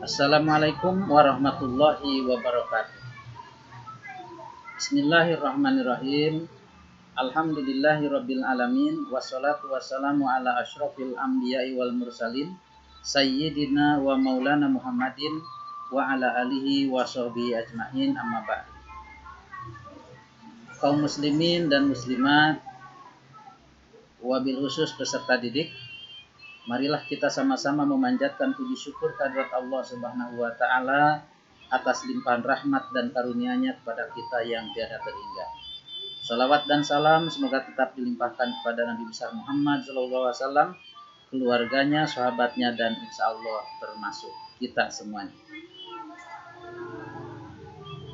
Assalamualaikum warahmatullahi wabarakatuh. Bismillahirrahmanirrahim. Alhamdulillahirabbil alamin wassalatu wassalamu ala asyrofil anbiya'i wal mursalin sayyidina wa maulana Muhammadin wa ala alihi wa sahbihi ajmain, amma ba'd. Kaum muslimin dan muslimat, wabil khusus peserta didik, marilah kita sama-sama memanjatkan puji syukur kehadirat Allah Subhanahu wa taala atas limpahan rahmat dan karunia-Nya kepada kita yang tiada terhingga. Salawat dan salam semoga tetap dilimpahkan kepada Nabi besar Muhammad SAW, keluarganya, sahabatnya, dan insya Allah termasuk kita semuanya.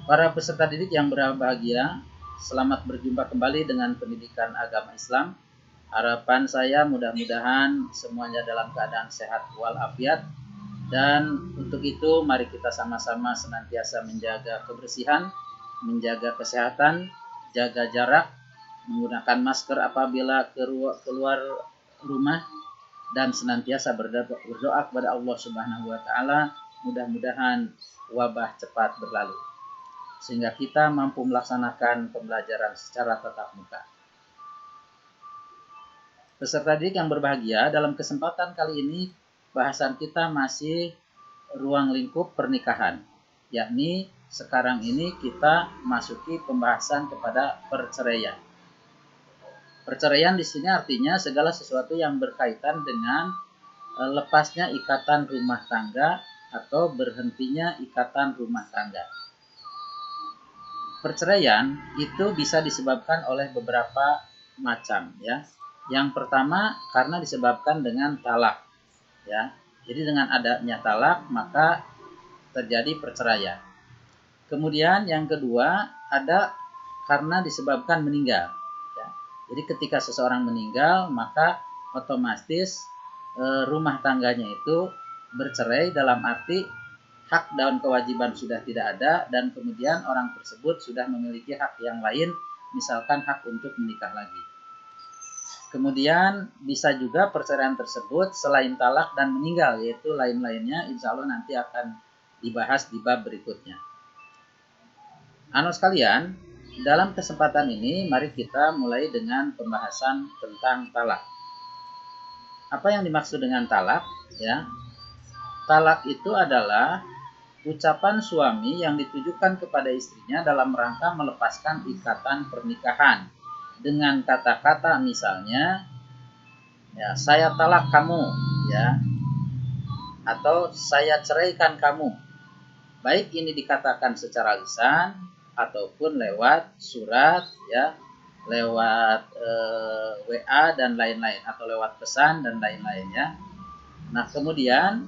Para peserta didik yang berbahagia, selamat berjumpa kembali dengan pendidikan agama Islam. Harapan saya mudah-mudahan semuanya dalam keadaan sehat walafiat, dan untuk itu mari kita sama-sama senantiasa menjaga kebersihan, menjaga kesehatan, jaga jarak, menggunakan masker apabila keluar rumah, dan senantiasa berdoa kepada Allah Subhanahu wa taala mudah-mudahan wabah cepat berlalu sehingga kita mampu melaksanakan pembelajaran secara tatap muka. Peserta didik yang berbahagia, dalam kesempatan kali ini bahasan kita masih ruang lingkup pernikahan, yakni sekarang ini kita masuki pembahasan kepada perceraian. Perceraian di sini artinya segala sesuatu yang berkaitan dengan lepasnya ikatan rumah tangga atau berhentinya ikatan rumah tangga. Perceraian itu bisa disebabkan oleh beberapa macam, ya. Yang pertama karena disebabkan dengan talak, ya. Jadi dengan adanya talak maka terjadi perceraian. Kemudian yang kedua ada karena disebabkan meninggal, ya. Jadi ketika seseorang meninggal maka otomatis rumah tangganya itu bercerai, dalam arti hak dan kewajiban sudah tidak ada, dan kemudian orang tersebut sudah memiliki hak yang lain, misalkan hak untuk menikah lagi. Kemudian bisa juga perceraian tersebut selain talak dan meninggal, yaitu lain-lainnya, insya Allah nanti akan dibahas di bab berikutnya. Anak sekalian, dalam kesempatan ini mari kita mulai dengan pembahasan tentang talak. Apa yang dimaksud dengan talak? Ya, talak itu adalah ucapan suami yang ditujukan kepada istrinya dalam rangka melepaskan ikatan pernikahan dengan kata-kata misalnya, ya, saya talak kamu, ya, atau saya ceraikan kamu. Baik ini dikatakan secara lisan ataupun lewat surat, ya, lewat WA dan lain-lain, atau lewat pesan dan lain-lain, ya. Nah, kemudian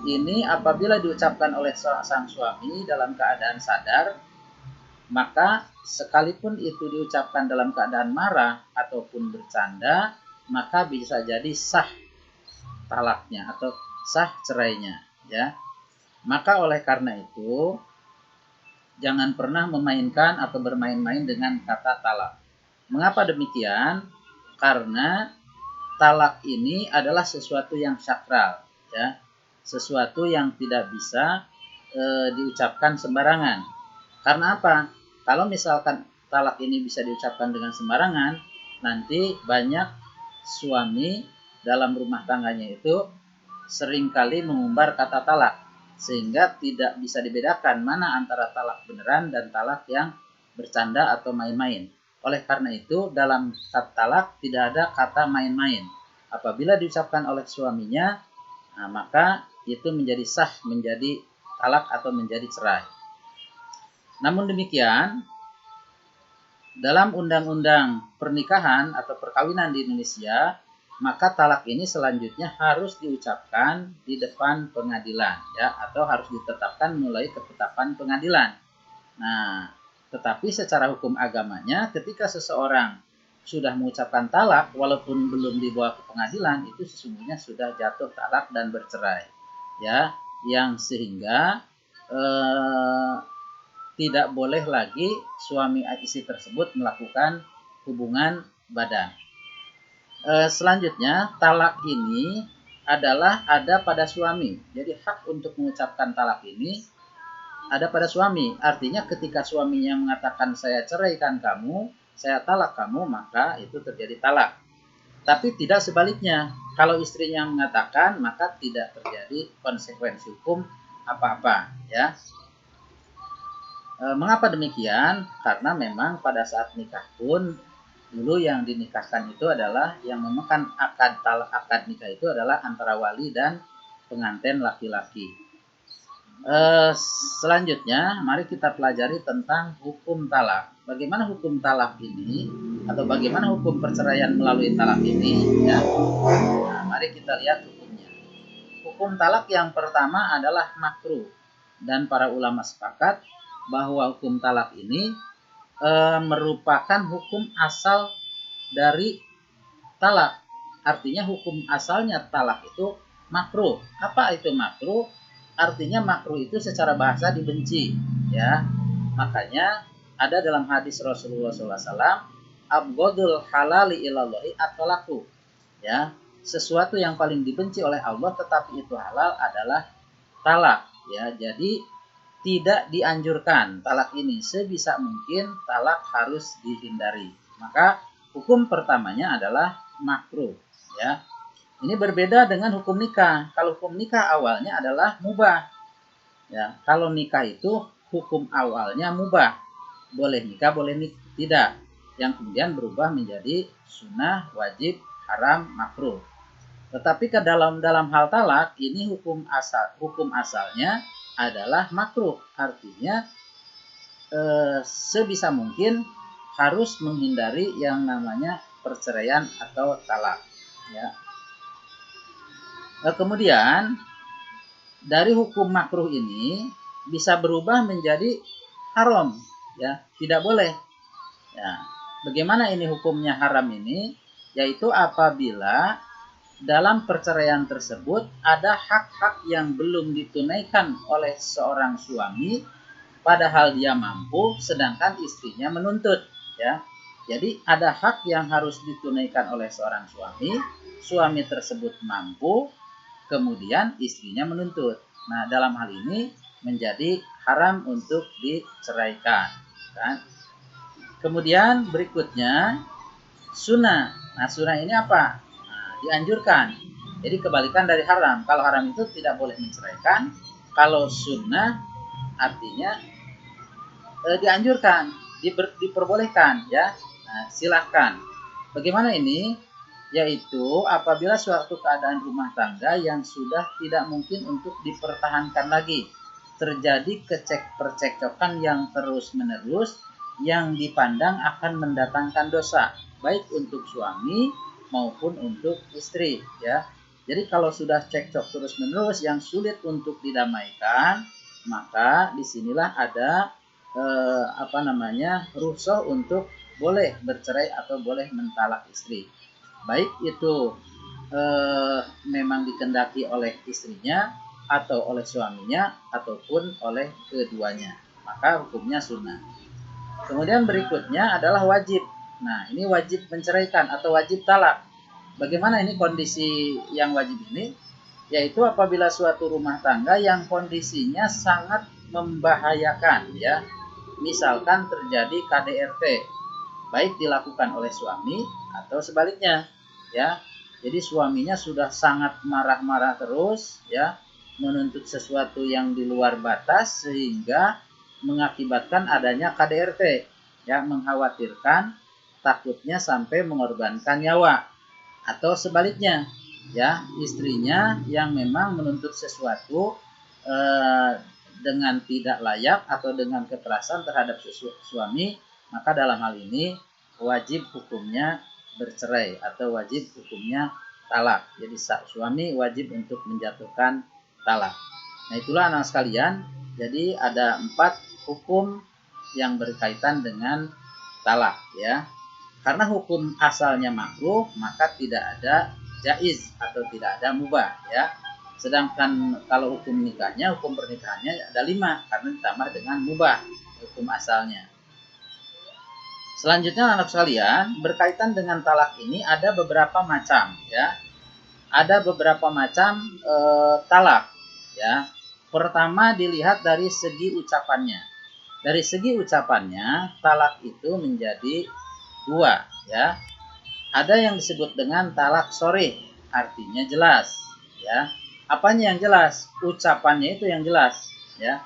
ini apabila diucapkan oleh sang suami dalam keadaan sadar, maka sekalipun itu diucapkan dalam keadaan marah ataupun bercanda, maka bisa jadi sah talaknya atau sah cerainya, ya. Maka oleh karena itu jangan pernah memainkan atau bermain-main dengan kata talak. Mengapa demikian? Karena talak ini adalah sesuatu yang sakral, ya. Sesuatu yang tidak bisa diucapkan sembarangan. Karena apa? Kalau misalkan talak ini bisa diucapkan dengan sembarangan, nanti banyak suami dalam rumah tangganya itu seringkali mengumbar kata talak, sehingga tidak bisa dibedakan mana antara talak beneran dan talak yang bercanda atau main-main. Oleh karena itu, dalam kata talak tidak ada kata main-main. Apabila diucapkan oleh suaminya, nah, maka itu menjadi sah, menjadi talak atau menjadi cerai. Namun demikian, dalam undang-undang pernikahan atau perkawinan di Indonesia, maka talak ini selanjutnya harus diucapkan di depan pengadilan, ya, atau harus ditetapkan mulai ketetapan pengadilan. Nah, tetapi secara hukum agamanya, ketika seseorang sudah mengucapkan talak walaupun belum dibawa ke pengadilan, itu sesungguhnya sudah jatuh talak dan bercerai, ya, yang sehingga tidak boleh lagi suami istri tersebut melakukan hubungan badan. Selanjutnya, talak ini adalah ada pada suami. Jadi hak untuk mengucapkan talak ini ada pada suami. Artinya ketika suaminya mengatakan saya ceraikan kamu, saya talak kamu, maka itu terjadi talak. Tapi tidak sebaliknya. Kalau istrinya mengatakan, maka tidak terjadi konsekuensi hukum apa-apa, ya. Mengapa demikian? Karena memang pada saat nikah pun dulu yang dinikahkan itu adalah yang memegang akad nikah itu adalah antara wali dan pengantin laki-laki. Selanjutnya, mari kita pelajari tentang hukum talak. Bagaimana hukum talak ini, atau bagaimana hukum perceraian melalui talak ini? Ya. Nah, mari kita lihat hukumnya. Hukum talak yang pertama adalah makruh, dan para ulama sepakat bahwa hukum talak ini merupakan hukum asal dari talak. Artinya hukum asalnya talak itu makruh. Apa itu makruh? Artinya makruh itu secara bahasa dibenci, ya. Makanya ada dalam hadis Rasulullah SAW, abghadul halali ilallahi at-talaqu, ya. Sesuatu yang paling dibenci oleh Allah tetapi itu halal adalah talak, ya. Jadi tidak dianjurkan talak ini, sebisa mungkin talak harus dihindari. Maka hukum pertamanya adalah makruh, ya. Ini berbeda dengan hukum nikah. Kalau hukum nikah awalnya adalah mubah. Ya, kalau nikah itu hukum awalnya mubah. Boleh nikah, boleh tidak. Yang kemudian berubah menjadi sunnah, wajib, haram, makruh. Tetapi ke dalam hal talak ini hukum asalnya adalah makruh. Artinya sebisa mungkin harus menghindari yang namanya perceraian atau talak, ya. Kemudian dari hukum makruh ini bisa berubah menjadi haram, ya, tidak boleh. Ya, bagaimana ini hukumnya haram ini? Yaitu apabila dalam perceraian tersebut ada hak-hak yang belum ditunaikan oleh seorang suami, padahal dia mampu, sedangkan istrinya menuntut, ya. Jadi ada hak yang harus ditunaikan oleh seorang suami tersebut mampu, kemudian istrinya menuntut. Nah, dalam hal ini menjadi haram untuk diceraikan, kan? Kemudian berikutnya sunnah. Nah, sunnah ini apa? Nah, dianjurkan. Jadi kebalikan dari haram. Kalau haram itu tidak boleh menceraikan. Kalau sunnah artinya dianjurkan, diperbolehkan, ya. Nah, silahkan. Bagaimana ini? Yaitu apabila suatu keadaan rumah tangga yang sudah tidak mungkin untuk dipertahankan lagi, terjadi percekcokan yang terus-menerus yang dipandang akan mendatangkan dosa, baik untuk suami maupun untuk istri, ya. Jadi kalau sudah cekcok terus-menerus yang sulit untuk didamaikan, maka disinilah ada rukhsah untuk boleh bercerai atau boleh mentalak istri. Baik itu memang dikehendaki oleh istrinya atau oleh suaminya ataupun oleh keduanya, maka hukumnya sunnah. Kemudian berikutnya adalah wajib. Nah, ini wajib menceraikan atau wajib talak. Bagaimana ini kondisi yang wajib ini? Yaitu apabila suatu rumah tangga yang kondisinya sangat membahayakan, ya. Misalkan terjadi KDRT, baik dilakukan oleh suami atau sebaliknya, ya. Jadi suaminya sudah sangat marah-marah terus, ya, menuntut sesuatu yang di luar batas sehingga mengakibatkan adanya KDRT, ya, mengkhawatirkan, takutnya sampai mengorbankan nyawa. Atau sebaliknya, ya, istrinya yang memang menuntut sesuatu dengan tidak layak atau dengan kekerasan terhadap suami, maka dalam hal ini wajib hukumnya bercerai atau wajib hukumnya talak. Jadi suami wajib untuk menjatuhkan talak. Nah, itulah anak sekalian. Jadi ada 4 hukum yang berkaitan dengan talak, ya. Karena hukum asalnya makruh, maka tidak ada jaiz atau tidak ada mubah, ya. Sedangkan kalau hukum nikahnya, hukum pernikahannya ada 5 karena ditambah dengan mubah hukum asalnya. Selanjutnya anak sekalian, berkaitan dengan talak ini ada beberapa macam, ya. ada beberapa macam talak, ya. Pertama dilihat dari segi ucapannya. Dari segi ucapannya, talak itu menjadi dua, ya. Ada yang disebut dengan talak sharih, artinya jelas, ya. Apanya yang jelas? Ucapannya itu yang jelas, ya.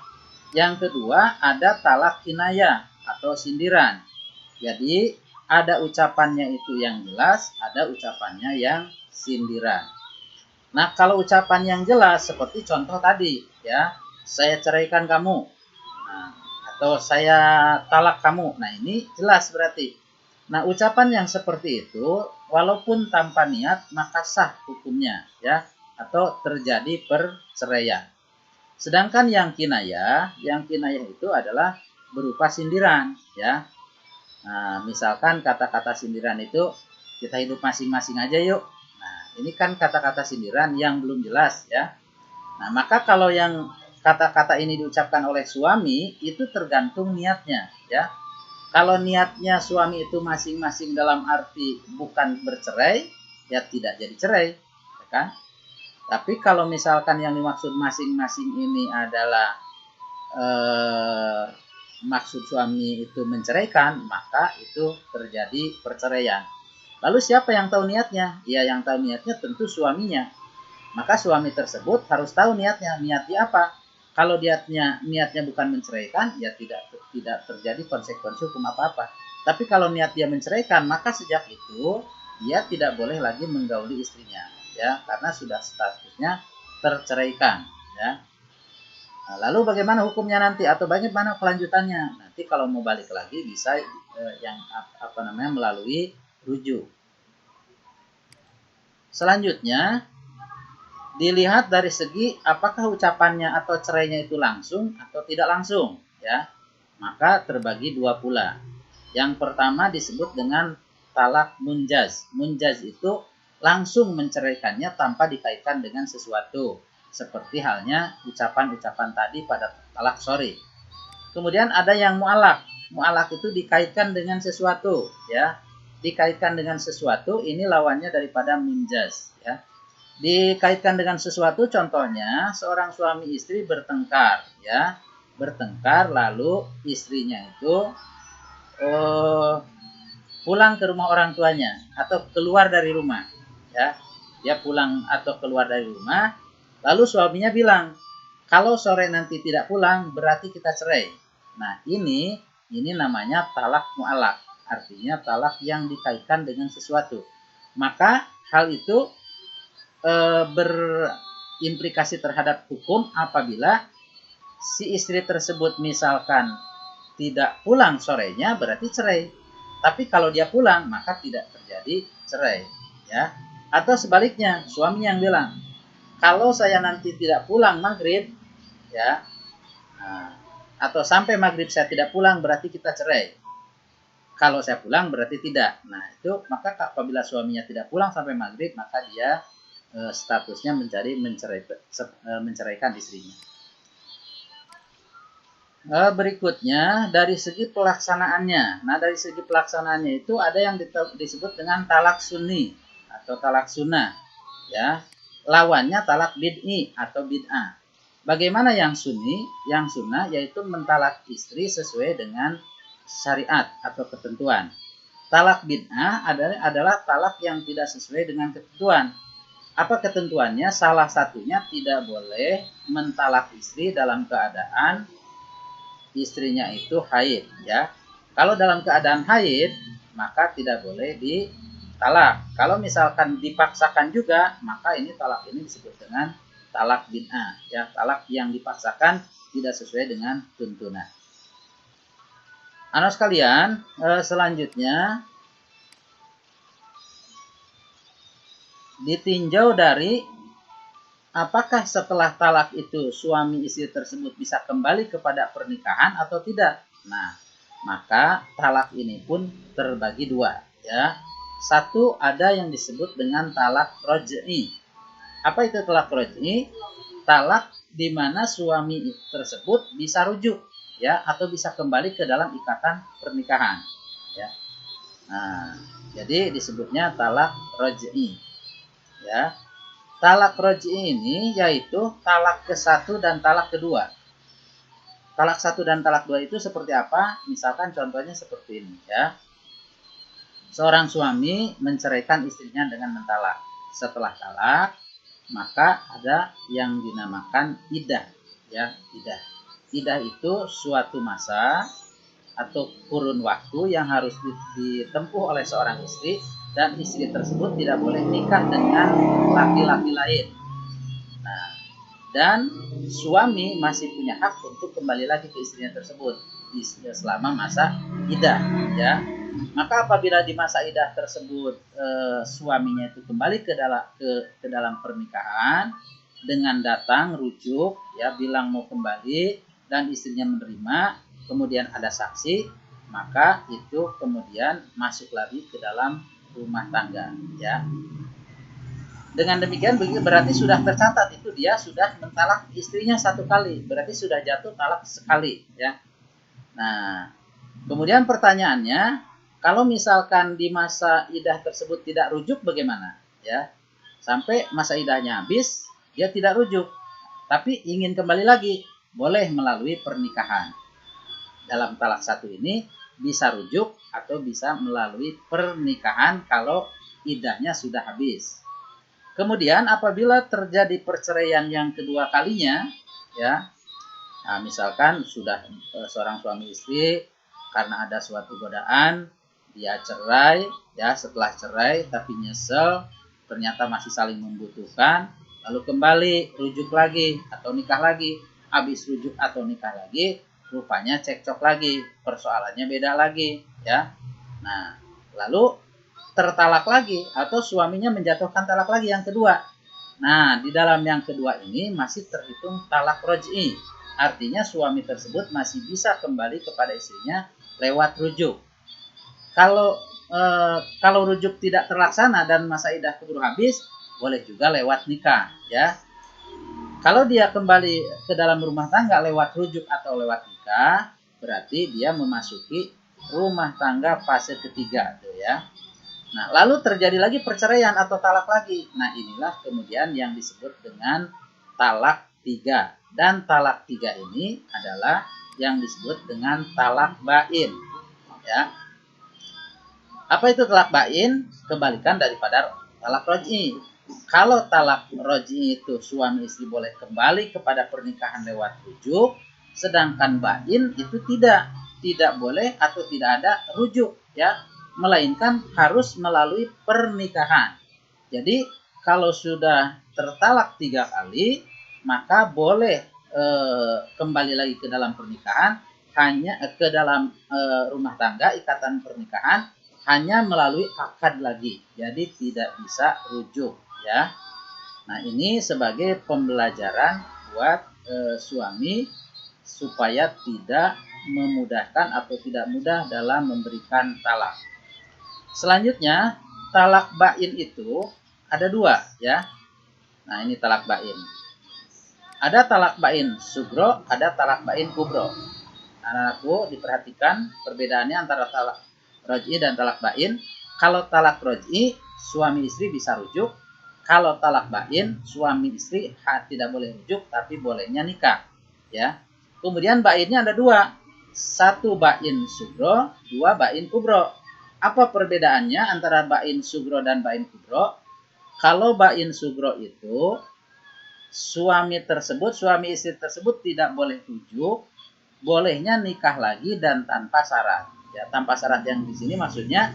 Yang kedua ada talak kinayah atau sindiran. Jadi ada ucapannya itu yang jelas, ada ucapannya yang sindiran. Nah, kalau ucapan yang jelas seperti contoh tadi, ya, saya ceraikan kamu, nah, atau saya talak kamu. Nah, ini jelas berarti. Nah, ucapan yang seperti itu, walaupun tanpa niat, maka sah hukumnya, ya, atau terjadi perceraian. Sedangkan yang kinayah itu adalah berupa sindiran, ya. Nah, misalkan kata-kata sindiran itu, kita hidup masing-masing aja yuk. Nah, ini kan kata-kata sindiran yang belum jelas, ya. Nah, maka kalau yang kata-kata ini diucapkan oleh suami, itu tergantung niatnya, ya. Kalau niatnya suami itu masing-masing dalam arti bukan bercerai, ya tidak jadi cerai, ya kan? Tapi kalau misalkan yang dimaksud masing-masing ini adalah maksud suami itu menceraikan, maka itu terjadi perceraian. Lalu siapa yang tahu niatnya? Ya, yang tahu niatnya tentu suaminya. Maka suami tersebut harus tahu niatnya. Niatnya apa? Kalau niatnya bukan menceraikan, ya tidak terjadi konsekuensi hukum apa-apa. Tapi kalau niat dia menceraikan, maka sejak itu dia tidak boleh lagi menggauli istrinya, ya, karena sudah statusnya terceraikan, ya. Nah, lalu bagaimana hukumnya nanti atau bagaimana kelanjutannya? Nanti kalau mau balik lagi bisa melalui rujuk. Selanjutnya dilihat dari segi apakah ucapannya atau cerainya itu langsung atau tidak langsung, ya. Maka terbagi dua pula. Yang pertama disebut dengan talak munjaz. Munjaz itu langsung menceraikannya tanpa dikaitkan dengan sesuatu. Seperti halnya ucapan-ucapan tadi pada talak sharih. Kemudian ada yang mu'alak. Mu'alak itu dikaitkan dengan sesuatu, ya. Dikaitkan dengan sesuatu, ini lawannya daripada munjaz, ya. Dikaitkan dengan sesuatu, contohnya seorang suami istri bertengkar, ya. Bertengkar lalu istrinya itu pulang ke rumah orang tuanya atau keluar dari rumah, ya. Dia pulang atau keluar dari rumah. Lalu suaminya bilang, kalau sore nanti tidak pulang, berarti kita cerai. Nah, ini namanya talak mu'alak. Artinya talak yang dikaitkan dengan sesuatu. Maka hal itu berimplikasi terhadap hukum apabila si istri tersebut misalkan tidak pulang sorenya, berarti cerai. Tapi kalau dia pulang, maka tidak terjadi cerai, ya. Atau sebaliknya, suami yang bilang, kalau saya nanti tidak pulang maghrib, ya, atau sampai maghrib saya tidak pulang, berarti kita cerai. Kalau saya pulang berarti tidak. Nah, itu maka apabila suaminya tidak pulang sampai maghrib, maka dia statusnya menceraikan istrinya. Berikutnya dari segi pelaksanaannya. Nah, dari segi pelaksanaannya itu ada yang disebut dengan talak sunni atau talak sunnah, ya. Lawannya talak bid'i atau bid'ah. Bagaimana yang sunni? Yang sunnah yaitu mentalak istri sesuai dengan syariat atau ketentuan. Talak bid'ah adalah talak yang tidak sesuai dengan ketentuan. Apa ketentuannya? Salah satunya tidak boleh mentalak istri dalam keadaan istrinya itu haid, ya. Kalau dalam keadaan haid, maka tidak boleh ditalak. Kalau misalkan dipaksakan juga, maka ini talak ini disebut dengan talak bid'ah, ya, talak yang dipaksakan tidak sesuai dengan tuntunan. Anak sekalian, selanjutnya ditinjau dari apakah setelah talak itu suami istri tersebut bisa kembali kepada pernikahan atau tidak. Nah, maka talak ini pun terbagi dua, ya. Satu ada yang disebut dengan talak roj'i. Apa itu talak roj'i? Talak di mana suami tersebut bisa rujuk, ya, atau bisa kembali ke dalam ikatan pernikahan, ya. Nah, jadi disebutnya talak roj'i, ya. Talak roj'i ini yaitu talak ke-1 dan talak kedua. Talak 1 dan talak 2 itu seperti apa? Misalkan contohnya seperti ini ya. Seorang suami menceraikan istrinya dengan mentalak. Setelah talak, maka ada yang dinamakan iddah ya, iddah. Iddah itu suatu masa atau kurun waktu yang harus ditempuh oleh seorang istri, dan istri tersebut tidak boleh nikah dengan laki-laki lain. Nah, dan suami masih punya hak untuk kembali lagi ke istrinya tersebut selama masa iddah ya. Maka apabila di masa iddah tersebut suaminya itu kembali ke dalam pernikahan dengan datang rujuk ya, bilang mau kembali dan istrinya menerima, kemudian ada saksi, maka itu kemudian masuk lagi ke dalam rumah tangga ya. Dengan demikian berarti sudah tercatat itu dia sudah mentalak istrinya 1 kali, berarti sudah jatuh talak sekali ya. Nah, kemudian pertanyaannya, kalau misalkan di masa iddah tersebut tidak rujuk bagaimana ya? Sampai masa iddahnya habis dia tidak rujuk, tapi ingin kembali lagi, boleh melalui pernikahan. Dalam talak 1 ini bisa rujuk atau bisa melalui pernikahan kalau iddahnya sudah habis. Kemudian apabila terjadi perceraian yang kedua kalinya ya, nah, misalkan sudah seorang suami istri karena ada suatu godaan dia cerai ya, setelah cerai tapi nyesel, ternyata masih saling membutuhkan, lalu kembali rujuk lagi atau nikah lagi. Habis rujuk atau nikah lagi, rupanya cekcok lagi, persoalannya beda lagi ya. Nah, lalu tertalak lagi atau suaminya menjatuhkan talak lagi yang kedua. Nah, di dalam yang kedua ini masih terhitung talak roj'i. Artinya suami tersebut masih bisa kembali kepada istrinya lewat rujuk. Kalau rujuk tidak terlaksana dan masa iddah keburu habis, boleh juga lewat nikah ya. Kalau dia kembali ke dalam rumah tangga lewat rujuk atau lewat nikah, berarti dia memasuki rumah tangga fase ketiga tuh ya. Nah, lalu terjadi lagi perceraian atau talak lagi. Nah, inilah kemudian yang disebut dengan talak 3. Dan talak 3 ini adalah yang disebut dengan talak bain. Ya. Apa itu talak bain? Kebalikan daripada talak roj'i. Kalau talak roj'i itu suami istri boleh kembali kepada pernikahan lewat rujuk, sedangkan bain itu tidak boleh atau tidak ada rujuk ya, melainkan harus melalui pernikahan. Jadi kalau sudah tertalak 3 kali, maka boleh kembali lagi ke dalam pernikahan, hanya ke dalam rumah tangga, ikatan pernikahan hanya melalui akad lagi. Jadi tidak bisa rujuk ya. Nah, ini sebagai pembelajaran buat suami supaya tidak memudahkan atau tidak mudah dalam memberikan talak. Selanjutnya, talak bain itu ada 2 ya. Nah, ini talak bain. Ada talak bain sugro, ada talak bain kubro. Anak-anakku diperhatikan perbedaannya antara talak roj'i dan talak bain. Kalau talak roj'i, suami istri bisa rujuk. Kalau talak bain, suami istri tidak boleh rujuk, tapi bolehnya nikah ya. Kemudian bainnya ada 2. 1 bain sugro, 2 bain kubro. Apa perbedaannya antara bain sugro dan bain kubro? Kalau bain sugro itu suami istri tersebut tidak boleh rujuk, bolehnya nikah lagi dan tanpa syarat. Ya, tanpa syarat yang di sini maksudnya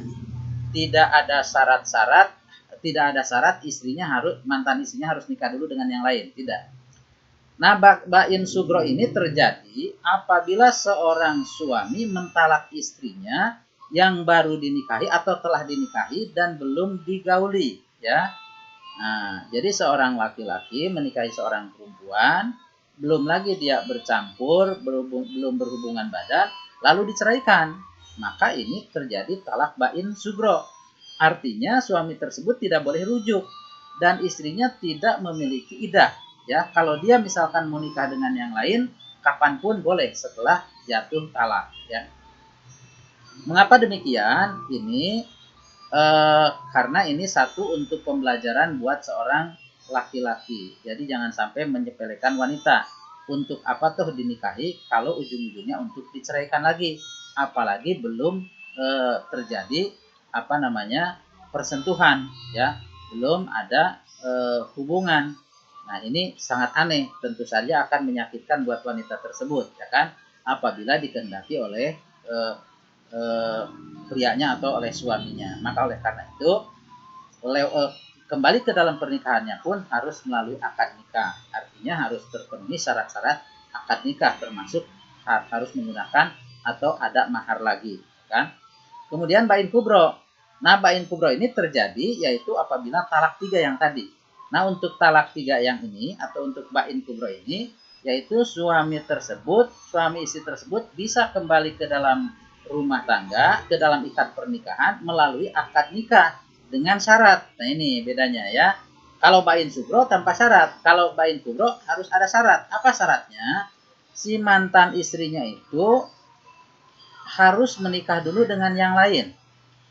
tidak ada syarat-syarat, mantan istrinya harus nikah dulu dengan yang lain, tidak. Nah, bain sugro ini terjadi apabila seorang suami mentalak istrinya yang baru dinikahi atau telah dinikahi dan belum digauli ya. Nah, jadi seorang laki-laki menikahi seorang perempuan, belum lagi dia bercampur, belum berhubungan badan, lalu diceraikan. Maka ini terjadi talak bain sugro. Artinya suami tersebut tidak boleh rujuk dan istrinya tidak memiliki iddah. Ya, kalau dia misalkan mau nikah dengan yang lain, kapanpun boleh setelah jatuh talak. Ya. Mengapa demikian? Ini karena ini satu untuk pembelajaran buat seorang laki-laki. Jadi jangan sampai menyepelekan wanita. Untuk apa tuh dinikahi kalau ujung-ujungnya untuk diceraikan lagi, apalagi belum terjadi persentuhan, ya, belum ada hubungan. Nah, ini sangat aneh, tentu saja akan menyakitkan buat wanita tersebut, ya kan, apabila dikehendaki oleh prianya atau oleh suaminya. Maka oleh karena itu kembali ke dalam pernikahannya pun harus melalui akad nikah. Artinya harus terpenuhi syarat-syarat akad nikah, termasuk harus menggunakan atau ada mahar lagi, kan? Kemudian bain kubro. Nah, bain kubro ini terjadi yaitu apabila talak 3 yang tadi. Nah, untuk talak 3 yang ini atau untuk bain kubro ini, yaitu suami istri tersebut bisa kembali ke dalam rumah tangga, ke dalam ikatan pernikahan melalui akad nikah dengan syarat. Nah, ini bedanya, ya. Kalau bain subro tanpa syarat, kalau bain kubro harus ada syarat. Apa syaratnya? Si mantan istrinya itu harus menikah dulu dengan yang lain,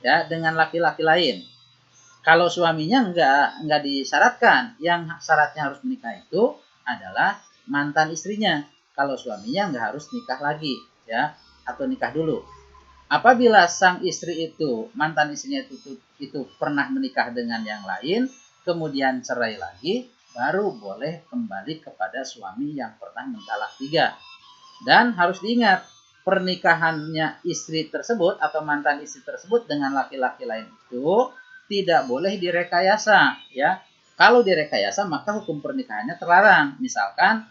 ya, dengan laki-laki lain. Kalau suaminya enggak disyaratkan, yang syaratnya harus menikah itu adalah mantan istrinya. Kalau suaminya enggak harus nikah lagi, ya, atau nikah dulu. Apabila sang istri itu, mantan istrinya itu pernah menikah dengan yang lain, kemudian cerai lagi, baru boleh kembali kepada suami yang pernah mentalak 3. Dan harus diingat, pernikahannya istri tersebut atau mantan istri tersebut dengan laki-laki lain itu tidak boleh direkayasa, ya. Kalau direkayasa maka hukum pernikahannya terlarang. Misalkan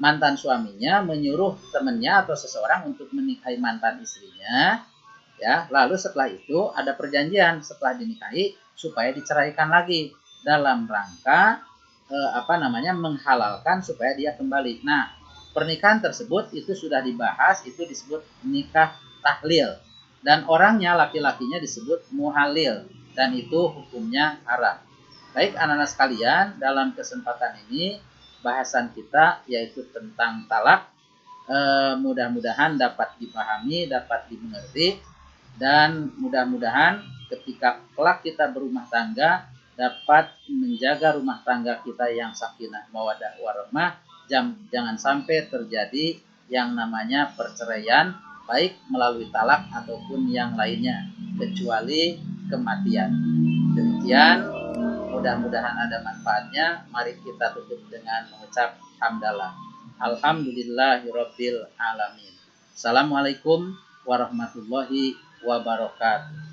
mantan suaminya menyuruh temannya atau seseorang untuk menikahi mantan istrinya, ya, lalu setelah itu ada perjanjian setelah dinikahi supaya diceraikan lagi dalam rangka menghalalkan supaya dia kembali. Nah, pernikahan tersebut itu sudah dibahas, itu disebut nikah tahlil, dan orangnya laki-lakinya disebut muhalil, dan itu hukumnya haram. Baik anak-anak sekalian, dalam kesempatan ini bahasan kita yaitu tentang talak. Mudah-mudahan dapat dipahami, dapat dimengerti, dan mudah-mudahan ketika kelak kita berumah tangga dapat menjaga rumah tangga kita yang sakinah mawaddah warahmah. Jangan sampai terjadi yang namanya perceraian, baik melalui talak ataupun yang lainnya, kecuali kematian. Demikian, mudah-mudahan ada manfaatnya. Mari kita tutup dengan mengucap hamdalah. Alhamdulillahirabbil alamin. Assalamualaikum warahmatullahi wabarakatuh.